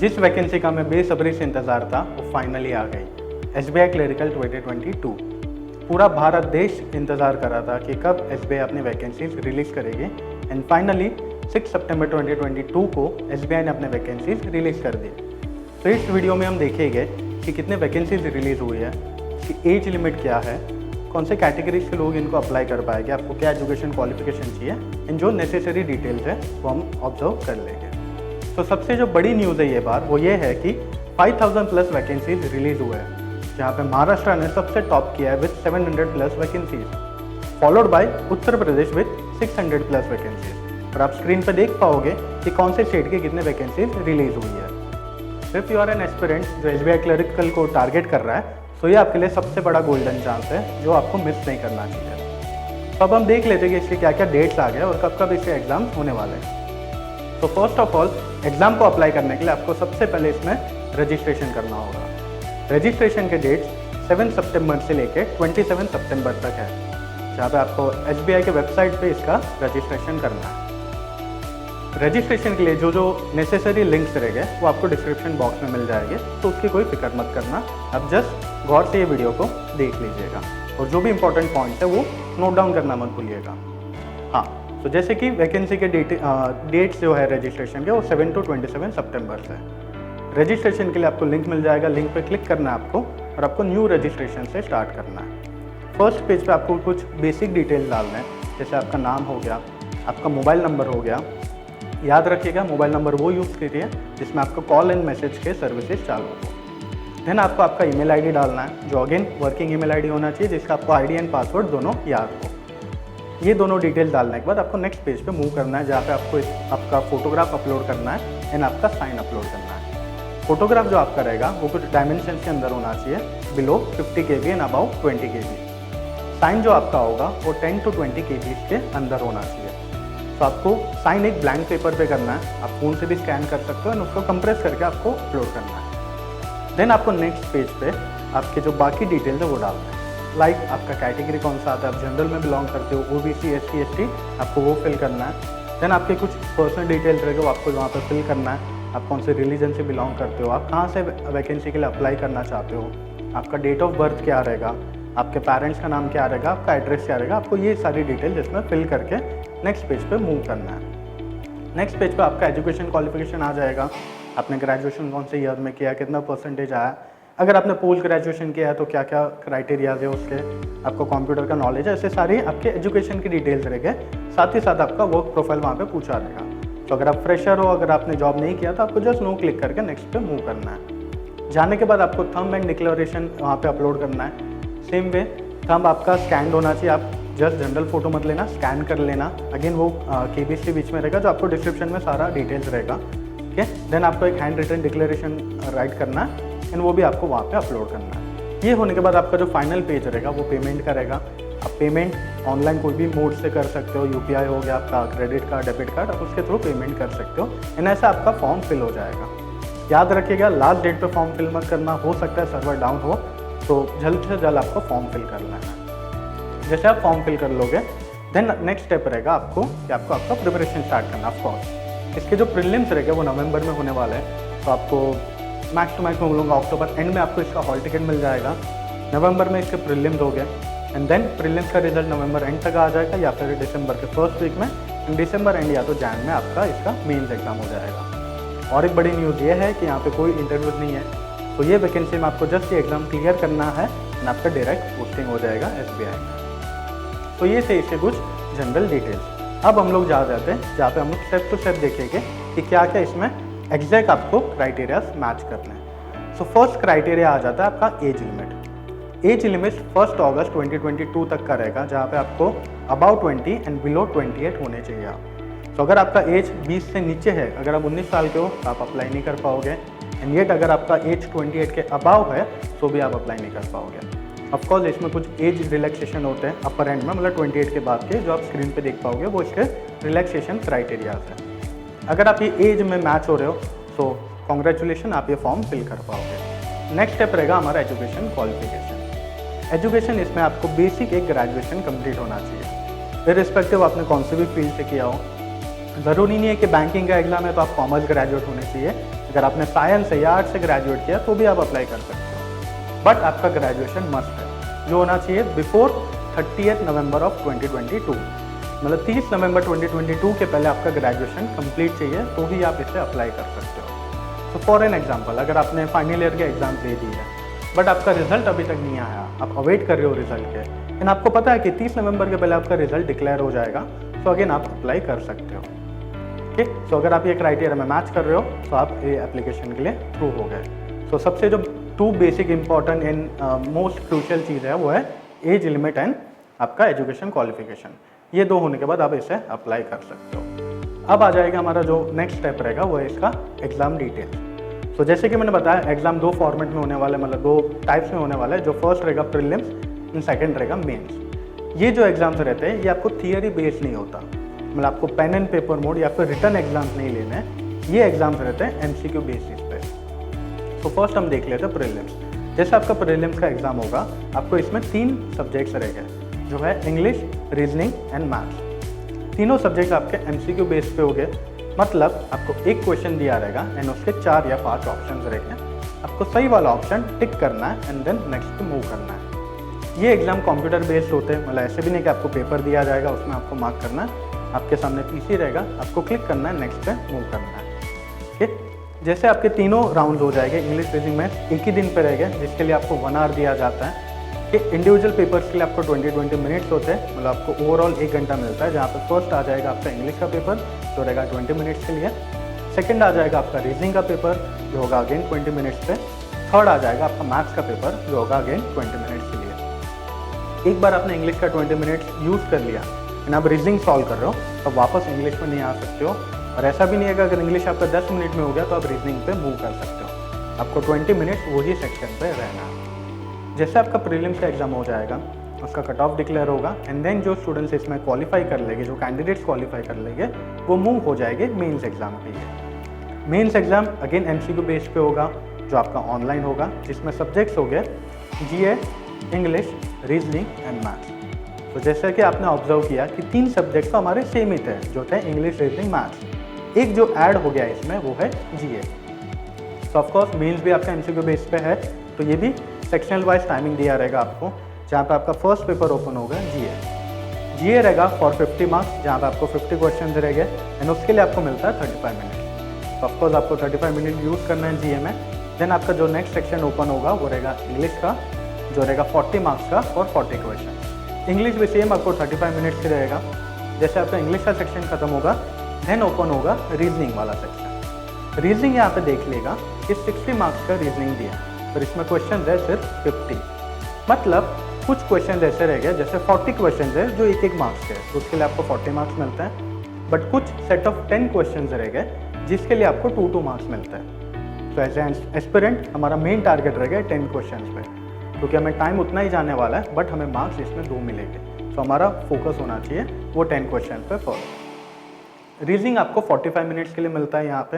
जिस वैकेंसी का मैं बेसब्री से इंतज़ार था वो फाइनली आ गई, SBI क्लरिकल 2022। पूरा भारत देश इंतज़ार कर रहा था कि कब SBI अपनी वैकेंसीज रिलीज़ करेगी एंड फाइनली 6 सितंबर 2022 को SBI ने अपने वैकेंसीज रिलीज़ कर दी। तो इस वीडियो में हम देखेंगे कि कितने वैकेंसीज रिलीज़ हुई है, कि एज लिमिट क्या है, कौन से कैटेगरीज के लोग इनको अप्लाई कर पाएंगे, आपको क्या एजुकेशन क्वालिफिकेशन चाहिए, एंड जो नेसेसरी डिटेल्स है वो हम ऑब्जर्व कर लेंगे। तो सबसे जो बड़ी न्यूज़ है ये बार वो ये है कि 5000 प्लस वैकेंसीज रिलीज़ हुए हैं, जहाँ पे महाराष्ट्र ने सबसे टॉप किया है with 700 plus vacancies, followed by Uttar Pradesh with 600 plus vacancies. और आप स्क्रीन पर देख पाओगे कि कौन से स्टेट के कितने वैकेंसीज रिलीज़ हुई है। If you are an aspirant जो SBI क्लरिकल को टारगेट कर रहा है, तो ये आपके लिए सबसे बड़ा गोल्डन चांस है जो आपको मिस नहीं करना चाहिए। तो अब हम देख लेते हैं कि इसके क्या क्या डेट्स आ गए और कब कब इसके एग्ज़ाम होने वाले हैं। तो फर्स्ट ऑफ ऑल, एग्ज़ाम को अप्लाई करने के लिए आपको सबसे पहले इसमें रजिस्ट्रेशन करना होगा। रजिस्ट्रेशन के डेट्स 7 सितंबर से लेकर 27 सितंबर तक है, जहाँ पे आपको SBI के वेबसाइट पे इसका रजिस्ट्रेशन करना है। रजिस्ट्रेशन के लिए जो नेसेसरी लिंक्स रहेंगे वो आपको डिस्क्रिप्शन बॉक्स में मिल जाएंगे, तो उसकी कोई फिक्र मत करना। आप जस्ट गौर से ये वीडियो को देख लीजिएगा और जो भी इंपॉर्टेंट पॉइंट्स है वो नोट डाउन करना मत भूलिएगा। हाँ, तो जैसे कि वैकेंसी के डेट्स जो है रजिस्ट्रेशन के वो 7 to 27 सितंबर से। रजिस्ट्रेशन के लिए आपको लिंक मिल जाएगा, लिंक पे क्लिक करना है आपको और आपको न्यू रजिस्ट्रेशन से स्टार्ट करना है। फर्स्ट पेज पे आपको कुछ बेसिक डिटेल्स डालना है, जैसे आपका नाम हो गया, आपका मोबाइल नंबर हो गया। याद रखिएगा मोबाइल नंबर वो यूज़ कीजिए जिसमें आपका कॉल एंड मैसेज के सर्विसेज चालू हो। देन आपको आपका ईमेल आईडी डालना है, जो अगेन वर्किंग ईमेल आईडी होना चाहिए, जिसका आपको आईडी एंड पासवर्ड दोनों याद हो। ये दोनों डिटेल डालने के बाद आपको नेक्स्ट पेज पे मूव करना है, जहाँ पे आपको आपका फोटोग्राफ अपलोड करना है एंड आपका साइन अपलोड करना है। फोटोग्राफ जो आपका रहेगा वो कुछ डायमेंशन के अंदर होना चाहिए, below 50 KB and above 20 KB। Sign जो आपका होगा वो 10 to 20 KB के अंदर होना चाहिए। तो आपको साइन एक ब्लैंक पेपर पे करना है, आप फ़ोन से भी स्कैन कर सकते हो एंड उसको कंप्रेस करके आपको अपलोड करना है। देन आपको नेक्स्ट पेज पे आपके जो बाकी डिटेल्स है वो डालना है, लाइक आपका कैटेगरी कौन सा आता है, आप जनरल में बिलोंग करते हो, OBC SC ST, आपको वो फिल करना है। देन आपके कुछ पर्सनल डिटेल्स रहेगा वो आपको वहाँ पर फिल करना है, आप कौन से रिलीजन से बिलोंग करते हो, आप कहाँ से वैकेंसी के लिए अप्लाई करना चाहते हो, आपका डेट ऑफ बर्थ क्या रहेगा, आपके पेरेंट्स का नाम क्या रहेगा, आपका एड्रेस क्या रहेगा, आपको ये सारी डिटेल्स इसमें फिल करके नेक्स्ट पेज पे मूव करना है। नेक्स्ट पेज पे आपका एजुकेशन क्वालिफिकेशन आ जाएगा, आपने ग्रेजुएशन कौन से ईयर में किया, कितना परसेंटेज आया, अगर आपने पोस्ट ग्रेजुएशन किया है तो क्या क्या क्राइटेरियाज है उसके, आपको कंप्यूटर का नॉलेज है, ऐसे सारी आपके एजुकेशन की डिटेल्स रहेंगे। साथ ही साथ आपका वर्क प्रोफाइल वहाँ पे पूछा रहेगा। तो अगर आप फ्रेशर हो, अगर आपने जॉब नहीं किया तो आपको जस्ट नो क्लिक करके नेक्स्ट पे मूव करना है। जाने के बाद आपको थंब एंड डिक्लेरेशन वहाँ पे अपलोड करना है। सेम वे थंब आपका स्कैन होना चाहिए, आप जस्ट जनरल फोटो मत लेना, स्कैन कर लेना। अगेन वो KBs के बीच में रहेगा, जो आपको डिस्क्रिप्शन में सारा डिटेल्स रहेगा। ठीक है, देन आपको एक हैंड रिटन डिक्लेरेशन राइट करना है एंड वो भी आपको वहाँ पे अपलोड करना है। ये होने के बाद आपका जो फाइनल पेज रहेगा वो पेमेंट का रहेगा। आप पेमेंट ऑनलाइन कोई भी मोड से कर सकते हो, UPI हो गया आपका, क्रेडिट कार्ड, डेबिट कार्ड, आप उसके थ्रू पेमेंट कर सकते हो एंड ऐसा आपका फॉर्म फिल हो जाएगा। याद रखिएगा लास्ट डेट पे फॉर्म फिल मत करना, हो सकता है सर्वर डाउन हो, तो जल्द से जल्द आपको फॉर्म फिल करना है। जैसे आप फॉर्म फिल कर लोगे देन नेक्स्ट स्टेप रहेगा आपको कि आपको आपका प्रिपरेशन स्टार्ट करना। ऑफ कोर्स इसके जो प्रीलिम्स रहेंगे वो नवंबर में होने वाले हैं, तो आपको मैक्स टू मैक्स मैं बोलूँगा अक्टूबर एंड में आपको इसका हॉल टिकट मिल जाएगा। नवंबर में इसके प्रीलिम्स हो गए एंड देन प्रीलिम्स का रिजल्ट नवंबर एंड तक आ जाएगा या फिर दिसंबर के फर्स्ट वीक में, एंड दिसंबर एंड या तो जैन में आपका इसका मेंस एग्जाम हो जाएगा। और एक बड़ी न्यूज़ ये है कि यहाँ पे कोई इंटरव्यूज नहीं है, तो ये वैकेंसी में आपको जस्ट ये एग्ज़ाम क्लियर करना है एंड आपका डायरेक्ट पोस्टिंग हो जाएगा SBI में। तो ये थे इसके कुछ जनरल डिटेल्स। अब हम लोग जा जाते हैं जहाँ पे हम लोग स्टेप टू स्टेप देखेंगे कि क्या क्या इसमें एग्जैक्ट आपको क्राइटेरियाज मैच करने हैं। सो फर्स्ट क्राइटेरिया आ जाता है आपका एज लिमिट। एज लिमिट 1 अगस्त 2022 तक का रहेगा, जहाँ पे आपको अबाउट 20 एंड बिलो 28 होने चाहिए आप। तो अगर आपका एज 20 से नीचे है, अगर आप 19 साल के हो तो आप अप्लाई नहीं कर पाओगे, एंड येट अगर आपका एज 28 के अबाव है तो भी आप अप्लाई नहीं कर पाओगे। ऑफकोर्स इसमें कुछ एज रिलैक्सेशन होते हैं अपर एंड में, मतलब 28 के बाद के जो आप स्क्रीन पे देख पाओगे वो इसके रिलैक्सेशन क्राइटेरियाज हैं। अगर आप ये एज में मैच हो रहे हो तो कॉन्ग्रेचुलेशन, आप ये फॉर्म फिल कर पाओगे। नेक्स्ट स्टेप रहेगा हमारा एजुकेशन क्वालिफिकेशन। एजुकेशन इसमें आपको बेसिक एक ग्रेजुएशन कंप्लीट होना चाहिए, इररिस्पेक्टिव आपने कौन से भी फील्ड से किया हो। ज़रूरी नहीं है कि बैंकिंग का एग्ज़ाम है तो आप कॉमर्स ग्रेजुएट होने चाहिए। अगर आपने साइंस या आर्ट्स से ग्रेजुएट किया तो भी आप अप्लाई कर सकते हो, बट आपका ग्रेजुएशन मस्ट है, जो होना चाहिए बिफोर 30 नवंबर ऑफ 2022। मतलब 30 नवंबर 2022 के पहले आपका ग्रेजुएशन कंप्लीट चाहिए, तो ही आप इसे अप्लाई कर सकते हो। तो फॉर एन एग्जांपल, अगर आपने फाइनल ईयर के एग्ज़ाम दे दिए है बट आपका रिजल्ट अभी तक नहीं आया, आप अवेट कर रहे हो रिजल्ट के, एंड आपको पता है कि 30 नवंबर के पहले आपका रिजल्ट डिक्लेयर हो जाएगा, तो अगेन आप अप्लाई कर सकते हो। ठीक, सो अगर आप ये क्राइटेरिया में मैच कर रहे हो तो आप ये एप्लीकेशन के लिए थ्रू हो गए। सो सबसे जो 2 basic important and most crucial चीज़ है वो है एज लिमिट एंड आपका एजुकेशन क्वालिफिकेशन। ये 2 होने के बाद आप इसे अप्लाई कर सकते हो। अब आ जाएगा हमारा जो नेक्स्ट स्टेप रहेगा वो है इसका एग्ज़ाम डिटेल। तो जैसे कि मैंने बताया, एग्ज़ाम 2 फॉर्मेट में होने वाला है, मतलब 2 टाइप्स में होने वाला है। जो फर्स्ट रहेगा प्रीलिम्स एंड सेकंड रहेगा मेंस। ये जो एग्ज़ाम्स रहते हैं ये आपको थियरी बेस्ड नहीं होता, मतलब आपको पेन एंड पेपर मोड या फिर रिटर्न एग्जाम्स नहीं लेने हैं। ये एग्जाम्स रहते हैं एमसीक्यू बेसिस पे। तो फर्स्ट हम देख लेते हैं प्रीलिम्स। जैसे आपका प्रीलिम्स का एग्जाम होगा, आपको इसमें 3 सब्जेक्ट्स रहेंगे, जो है इंग्लिश, रीजनिंग एंड मैथ्स। तीनों सब्जेक्ट आपके एमसीक्यू बेस पे होंगे, मतलब आपको एक क्वेश्चन दिया रहेगा एंड उसके 4 या 5 ऑप्शन रहेंगे। आपको सही वाला ऑप्शन टिक करना है एंड देन नेक्स्ट पे मूव करना है। ये एग्जाम कंप्यूटर बेस्ड होते हैं, मतलब ऐसे भी नहीं कि आपको पेपर दिया जाएगा उसमें आपको मार्क करना है। आपके सामने पीसी रहेगा, आपको क्लिक करना है, नेक्स्ट पे मूव करना है। ठीक, जैसे आपके तीनों राउंड हो जाएंगे, इंग्लिश, रीजनिंग, मैथ्स एक ही दिन पे रहेंगे, जिसके लिए आपको 1 आवर दिया जाता है। कि इंडिविजुअल पेपर्स के लिए आपको 20-20 मिनट्स होते हैं, मतलब आपको ओवरऑल 1 घंटा मिलता है। जहाँ पे फर्स्ट आ जाएगा आपका इंग्लिश का पेपर, जो रहेगा 20 मिनट्स के लिए। सेकंड आ जाएगा आपका रीजनिंग का पेपर, जो होगा अगेन 20 मिनट्स पे। थर्ड आ जाएगा आपका मैथ्स का पेपर, जो होगा अगेन 20 मिनट्स के लिए। एक बार आपने इंग्लिश का 20 मिनट्स यूज़ कर लिया एंड आप रीजनिंग सॉल्व कर रहे हो, तो वापस इंग्लिश में नहीं आ सकते हो। और ऐसा भी नहीं है कि अगर इंग्लिश आपका 10 मिनट में हो गया तो आप रीजनिंग पे मूव कर सकते हो। आपको 20 मिनट्स वही सेक्शन पे रहना है। जैसे आपका प्रीलिम्स का एग्जाम हो जाएगा, उसका कट ऑफ डिक्लेयर होगा एंड देन जो स्टूडेंट्स इसमें क्वालिफाई कर लेंगे, जो कैंडिडेट्स क्वालिफाई कर लेंगे, वो मूव हो जाएंगे मेंस एग्जाम के लिए। Mains exam again MCQ base पे होगा, जो आपका ऑनलाइन होगा, जिसमें सब्जेक्ट्स हो गए जीए, इंग्लिश, रीजनिंग एंड मैथ्स। तो जैसे कि आपने ऑब्जर्व किया कि 3 सब्जेक्ट तो हमारे सेम ही थे, जो थे इंग्लिश, रीजनिंग, मैथ्स। एक जो ऐड हो गया इसमें वो है जीए। तो ऑफकोर्स मेंस भी आपका एमसीक्यू बेस पे है, तो ये भी सेक्शनल वाइज टाइमिंग दिया रहेगा आपको, जहाँ पे आपका फर्स्ट पेपर ओपन होगा जीए रहेगा फॉर 50 मार्क्स, जहाँ पे आपको 50 क्वेश्चन रहेंगे एंड उसके लिए आपको मिलता है 35 मिनट। तो ऑफकोर्स आपको 35 मिनट यूज़ करना है जीए में। देन आपका जो नेक्स्ट सेक्शन ओपन होगा वो रहेगा इंग्लिश का, जो रहेगा 40 मार्क्स का फॉर 40 क्वेश्चन। इंग्लिश भी सेम आपको 35 मिनट्स की रहेगा। जैसे आपका इंग्लिश का सेक्शन खत्म होगा, देन ओपन होगा रीजनिंग वाला सेक्शन। रीजनिंग यहाँ पे देख लेगा कि 60 मार्क्स का रीजनिंग दिया, पर इसमें क्वेश्चन है सिर्फ 50। मतलब कुछ क्वेश्चन ऐसे रह गए, जैसे 40 क्वेश्चन है जो 1-1 मार्क्स के, तो उसके लिए आपको 40 मार्क्स मिलते हैं। बट कुछ सेट ऑफ 10 क्वेश्चन रह गए जिसके लिए आपको 2-2 मार्क्स मिलते हैं। तो एज एन एस्पिरेंट हमारा मेन टारगेट रह गया 10 क्वेश्चन पे, क्योंकि हमें टाइम उतना ही जाने वाला है, बट हमें मार्क्स इसमें 2 मिलेंगे। तो हमारा फोकस होना चाहिए वो 10 क्वेश्चन पे फर्स्ट। रीजनिंग आपको 45 मिनट्स के लिए मिलता है यहाँ पे,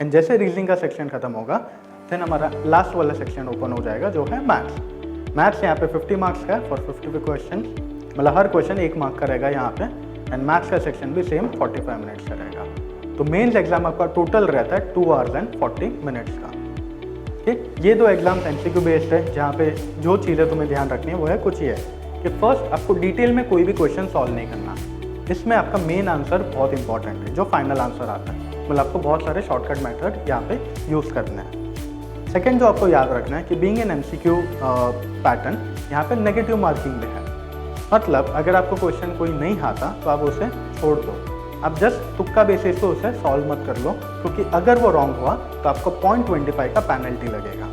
एंड जैसे रीजनिंग का सेक्शन खत्म होगा, देन हमारा लास्ट वाला सेक्शन ओपन हो जाएगा, जो है मैथ्स। मैथ्स यहाँ पे 50 मार्क्स का है फॉर 50 क्वेश्चन, मतलब हर क्वेश्चन 1 मार्क का रहेगा यहाँ पे, एंड मैथ्स का सेक्शन भी सेम 45 मिनट्स का रहेगा। तो मेंस एग्जाम आपका टोटल रहता है 2 आवर्स एंड 40 मिनट्स का। ठीक, ये 2 एग्जाम्स एमसीक्यू बेस्ड है, जहाँ पे जो चीज़ें तुम्हें ध्यान रखनी है वो है कुछ ये है कि फर्स्ट आपको डिटेल में कोई भी क्वेश्चन सॉल्व नहीं करना। इसमें आपका मेन आंसर बहुत इंपॉर्टेंट है, जो फाइनल आंसर आता है, मतलब आपको बहुत सारे शॉर्टकट मेथड यहाँ पे यूज़ करना है। सेकेंड जो आपको याद रखना है कि बीइंग एन एमसीक्यू पैटर्न, यहाँ पे नेगेटिव मार्किंग भी है। मतलब अगर आपको क्वेश्चन कोई नहीं आता तो आप उसे छोड़ दो, आप जस्ट तुक्का बेसिस पे उसे सॉल्व मत कर लो, क्योंकि अगर वो रॉन्ग हुआ तो आपको 0.25 का पेनल्टी लगेगा।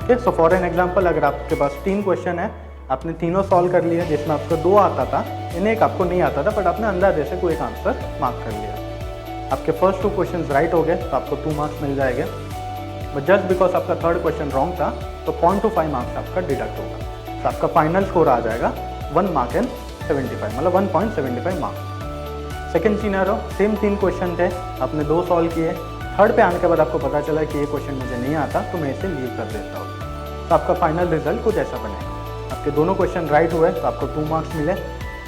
ठीक, सो फॉर एन एग्जाम्पल, अगर आपके पास 3 क्वेश्चन है, आपने तीनों सॉल्व कर लिए, जिसमें आपको 2 आता था, इन्हें एक आपको नहीं आता था, बट आपने अंदाजे से कोई एक आंसर मार्क कर लिया। आपके फर्स्ट 2 क्वेश्चन राइट हो गए तो आपको 2 मार्क्स मिल जाएंगे, बट जस्ट बिकॉज आपका थर्ड क्वेश्चन रॉन्ग था तो 0.25 मार्क्स आपका डिडक्ट होगा। तो आपका फाइनल स्कोर आ जाएगा 1 मार्क एंड 75, मतलब 1.75 marks. Second scenario, same 3 question थे, आपने 2 सॉल्व किए, थर्ड पे आने के बाद आपको पता चला कि ये क्वेश्चन मुझे नहीं आता तो मैं इसे लीव कर देता हूँ। तो आपका फाइनल रिजल्ट कुछ ऐसा बनेगा, आपके दोनों क्वेश्चन राइट हुए तो आपको 2 मार्क्स मिले।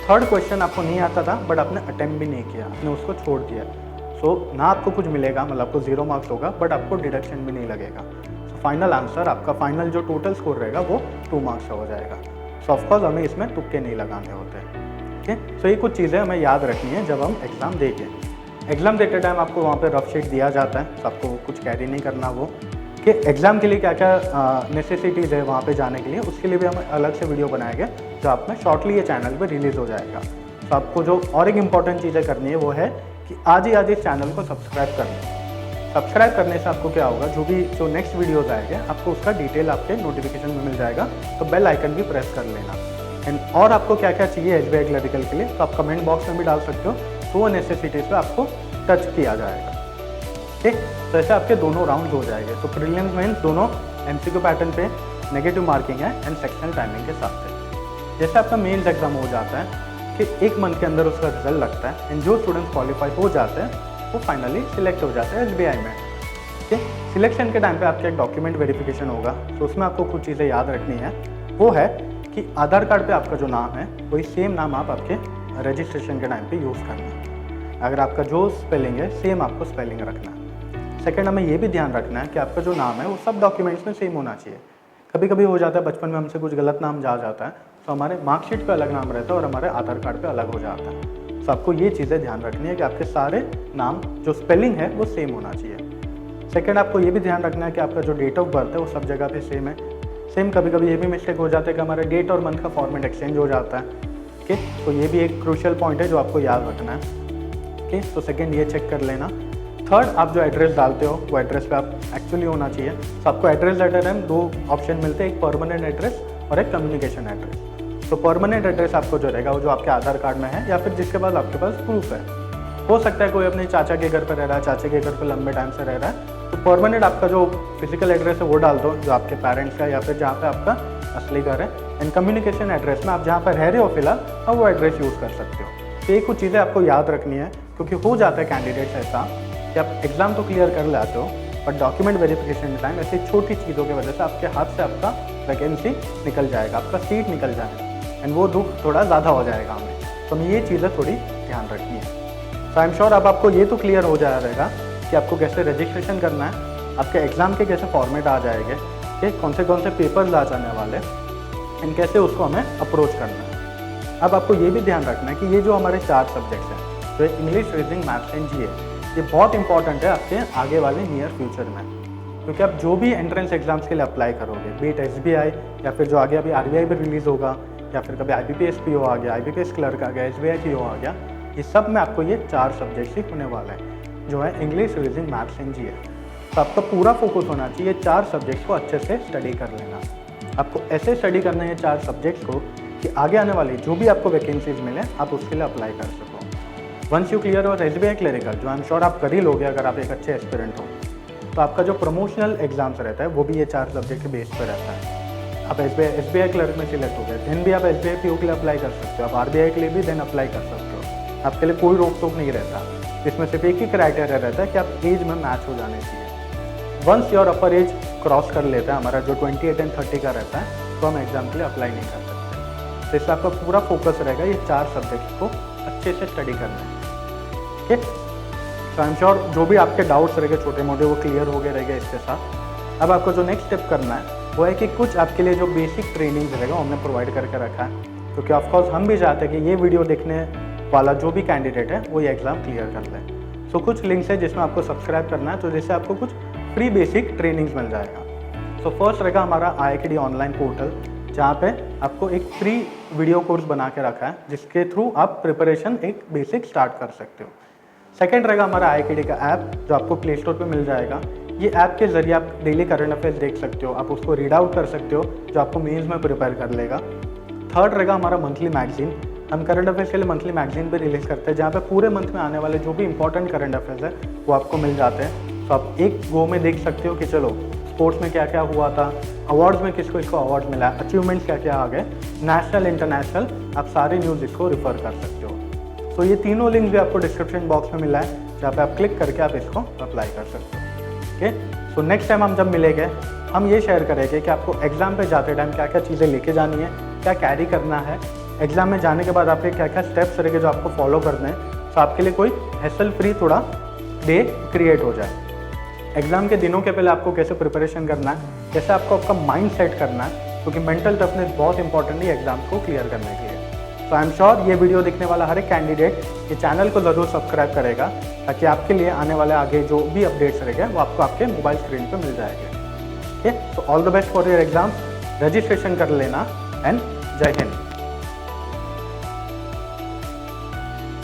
थर्ड क्वेश्चन आपको नहीं आता था बट आपने अटेम्प्ट भी नहीं किया, आपने उसको छोड़ दिया, सो ना आपको कुछ मिलेगा, मतलब आपको 0 मार्क्स होगा, बट आपको डिडक्शन भी नहीं लगेगा। सो फाइनल आंसर आपका फाइनल जो टोटल स्कोर रहेगा वो 2 मार्क्स का हो जाएगा। सो ऑफकोर्स हमें इसमें तुक्के नहीं लगाने होते। ठीक है, सो ये कुछ चीज़ें हमें याद रखनी है जब हम एग्ज़ाम देंगे। एग्ज़ाम देते टाइम आपको वहाँ पे रफ शीट दिया जाता है, तो आपको कुछ कैरी नहीं करना वो कि एग्ज़ाम के लिए क्या क्या नेसेसिटीज़ है वहाँ पे जाने के लिए, उसके लिए भी हम अलग से वीडियो बनाएंगे जो आप में शॉर्टली ये चैनल पे रिलीज़ हो जाएगा। तो आपको जो और एक इम्पॉर्टेंट चीज़ें करनी है वो है कि आज ही इस चैनल को सब्सक्राइब कर लें। सब्सक्राइब करने से आपको क्या होगा, जो नेक्स्ट वीडियोज़ आएंगे आपको उसका डिटेल आपके नोटिफिकेशन में मिल जाएगा, तो बेल आइकन भी प्रेस कर लेना। एंड और आपको क्या क्या चाहिए SBI क्लरिकल के लिए तो आप कमेंट बॉक्स में भी डाल सकते हो, तो वो नेसेसिटीज़ पे आपको टच किया जाएगा। ठीक, तो ऐसे आपके दोनों राउंड हो जाएंगे। तो प्रीलिम्स मेंस दोनों MCQ पैटर्न पे नेगेटिव मार्किंग है एंड सेक्शनल टाइमिंग के साथ से। जैसे आपका मेंस एग्जाम हो जाता है कि 1 मंथ के अंदर उसका रिजल्ट लगता है एंड जो स्टूडेंट्स क्वालिफाई हो जाते हैं वो फाइनली सिलेक्ट हो जाते हैं SBI में। ठीक, सिलेक्शन के टाइम पे आपका एक डॉक्यूमेंट वेरिफिकेशन होगा, तो उसमें आपको कुछ चीज़ें याद रखनी है। वो है कि आधार कार्ड पे आपका जो नाम है वही सेम नाम आप आपके रजिस्ट्रेशन के टाइम पे यूज़ करना है। अगर आपका जो स्पेलिंग है सेम आपको स्पेलिंग रखना है। सेकंड, हमें ये भी ध्यान रखना है कि आपका जो नाम है वो सब डॉक्यूमेंट्स में सेम होना चाहिए। कभी कभी हो जाता है बचपन में हमसे कुछ गलत नाम जा जाता है, तो हमारे मार्कशीट पे अलग नाम रहता है और हमारे आधार कार्ड पे अलग हो जाता है। तो आपको ये चीज़ें ध्यान रखनी है कि आपके सारे नाम जो स्पेलिंग है वो सेम होना चाहिए। सेकंड, आपको ये भी ध्यान रखना है कि आपका जो डेट ऑफ बर्थ है वो सब जगह पे सेम है। सेम कभी कभी ये भी मिस्टेक हो जाता है कि हमारा डेट और मंथ का फॉर्मेट एक्सचेंज हो जाता है। ओके, तो ये भी एक क्रूशियल पॉइंट है जो आपको याद रखना है। ओके, तो सेकंड ये चेक कर लेना। थर्ड, आप जो एड्रेस डालते हो वो एड्रेस पे आप एक्चुअली होना चाहिए। तो आपको एड्रेस लेटर में 2 ऑप्शन मिलते हैं, एक परमानेंट एड्रेस और एक कम्युनिकेशन एड्रेस। तो परमानेंट एड्रेस आपको जो रहेगा वो जो आपके आधार कार्ड में है या फिर जिसके पास आपके पास प्रूफ है। हो सकता है कोई अपने चाचा के घर पर रह रहा है, चाचे के घर पर लंबे टाइम से रह रहा है, तो परमानेंट आपका जो फिजिकल एड्रेस है वो डाल दो जो आपके पेरेंट्स का या फिर जहाँ पे आपका असली घर है। एंड कम्युनिकेशन एड्रेस में आप जहाँ पर रह रहे हो फिलहाल आप वो एड्रेस यूज़ कर सकते हो। तो ये कुछ चीज़ें आपको याद रखनी है, क्योंकि हो जाता है कैंडिडेट्स ऐसा कि आप एग्ज़ाम तो क्लियर कर लाते हो बट डॉक्यूमेंट वेरिफिकेशन के टाइम ऐसी छोटी चीज़ों की वजह से आपके हाथ से आपका वैकेंसी निकल जाएगा, आपका सीट निकल जाएगा एंड वो दुख थोड़ा ज़्यादा हो जाएगा हमें। तो हमें ये चीज़ें थोड़ी ध्यान रखनी है। तो आई एम श्योर अब आपको ये तो क्लियर हो जाएगा कि आपको कैसे रजिस्ट्रेशन करना है, आपके एग्ज़ाम के कैसे फॉर्मेट आ जाएंगे, कि कौन से पेपर्स आ जाने वाले एंड कैसे उसको हमें अप्रोच करना है। अब आपको ये भी ध्यान रखना है कि ये जो हमारे 4 सब्जेक्ट्स हैं, जो English, reasoning, maths and GA, ये बहुत इंपॉर्टेंट है आपके आगे वाले नियर फ्यूचर में, क्योंकि आप जो भी एंट्रेंस एग्जाम्स के लिए अप्लाई करोगे, बीट SBI या फिर जो आगे अभी RBI भी रिलीज़ होगा या फिर कभी IBPS PO आ गया, IBPS क्लर्क आ गया, SBI PO आ गया, ये सब में आपको ये 4 सब्जेक्ट्स ही होने वाला है, जो है English, reasoning, maths and GA। तो आपका पूरा फोकस होना चाहिए 4 सब्जेक्ट्स को अच्छे से स्टडी कर लेना। आपको ऐसे स्टडी करना है 4 सब्जेक्ट्स को कि आगे आने वाली जो भी आपको वैकेंसीज मिले आप उसके लिए अप्लाई कर सको। वंस यू क्लियर और SBI क्लरिकल, जो आई एम श्योर आप कर ही लोगे अगर आप एक अच्छे एस्पिरेंट हो, तो आपका जो प्रमोशनल एग्जाम्स रहता है वो भी ये 4 सब्जेक्ट के बेस पर रहता है। आप SBI क्लर्क में सिलेक्ट हो गए, देन भी आप SBI PO के लिए अप्लाई कर सकते हो, आप RBI के लिए भी देन अप्लाई कर सकते हो। आपके लिए कोई रोक टोक नहीं रहता, इसमें सिर्फ एक ही क्राइटेरिया रहता है कि आप एज में मैच हो जाने चाहिए। Once your upper age cross कर लेता है, हमारा जो 28 एंड 30 का रहता है, तो हम एग्जाम के लिए अप्लाई नहीं कर सकते। तो इससे आपका पूरा फोकस रहेगा ये 4 सब्जेक्ट्स को अच्छे से स्टडी करना है। ठीक, तो आई एम श्योर जो भी आपके डाउट्स रहेंगे छोटे मोटे वो क्लियर हो गए रहेंगे इसके साथ। अब आपको जो नेक्स्ट स्टेप करना है वो है कि कुछ आपके लिए जो बेसिक ट्रेनिंग रहेगा हमने प्रोवाइड करके रखा है, क्योंकि ऑफकोर्स हम भी चाहते हैं कि ये वीडियो देखने वाला जो भी कैंडिडेट है वो ये एग्ज़ाम क्लियर कर ले। सो कुछ लिंक्स है जिसमें आपको सब्सक्राइब करना है, तो जिससे आपको कुछ फ्री बेसिक ट्रेनिंग्स मिल जाएगा। सो फर्स्ट रहेगा हमारा IIKD ऑनलाइन पोर्टल, जहाँ पे आपको एक फ्री वीडियो कोर्स बना के रखा है जिसके थ्रू आप प्रिपरेशन एक बेसिक स्टार्ट कर सकते हो। सेकंड रहेगा हमारा IIKD का ऐप, जो आपको प्ले स्टोर पे मिल जाएगा। ये ऐप के ज़रिए आप डेली करंट अफेयर्स देख सकते हो, आप उसको रीड आउट कर सकते हो, जो आपको मेंस में प्रिपेयर कर लेगा। थर्ड रहेगा हमारा मंथली मैगजीन। हम करंट अफेयर्स के लिए मंथली मैगजीन भी रिलीज़ करते हैं, जहाँ पे पूरे मंथ में आने वाले जो भी इंपॉर्टेंट करंट अफेयर्स है वो आपको मिल जाते हैं। तो आप एक गो में देख सकते हो कि चलो स्पोर्ट्स में क्या क्या हुआ था, अवार्ड्स में किसको इसको अवार्ड मिला, अचीवमेंट्स क्या क्या आ गए, नेशनल इंटरनेशनल, आप सारे न्यूज़ इसको रिफ़र कर सकते हो। तो ये तीनों लिंक भी आपको डिस्क्रिप्शन बॉक्स में मिला है, जहाँ पे आप क्लिक करके आप इसको अप्लाई कर सकते हो। ओके, सो नेक्स्ट टाइम हम जब मिलेंगे हम ये शेयर करेंगे कि आपको एग्ज़ाम पे जाते टाइम क्या क्या चीज़ें लेके जानी है, क्या कैरी करना है, एग्ज़ाम में जाने के बाद आपके क्या क्या स्टेप्स रहेंगे जो आपको फॉलो करने हैं, तो आपके लिए कोई हैसल फ्री थोड़ा डे क्रिएट हो जाए। एग्ज़ाम के दिनों के पहले आपको कैसे प्रिपरेशन करना है, कैसे आपको आपका माइंड सेट करना है, क्योंकि मेंटल टफनेस बहुत इंपॉर्टेंट है एग्ज़ाम को क्लियर करने के लिए। तो आई एम श्योर ये वीडियो देखने वाला हर एक कैंडिडेट ये चैनल को ज़रूर सब्सक्राइब करेगा, ताकि आपके लिए आने वाले आगे जो भी अपडेट्स रहेंगे वो आपको आपके मोबाइल स्क्रीन पर मिल जाएंगे। ठीक है, तो all the best for your exams, registration कर लेना एंड जय हिंद।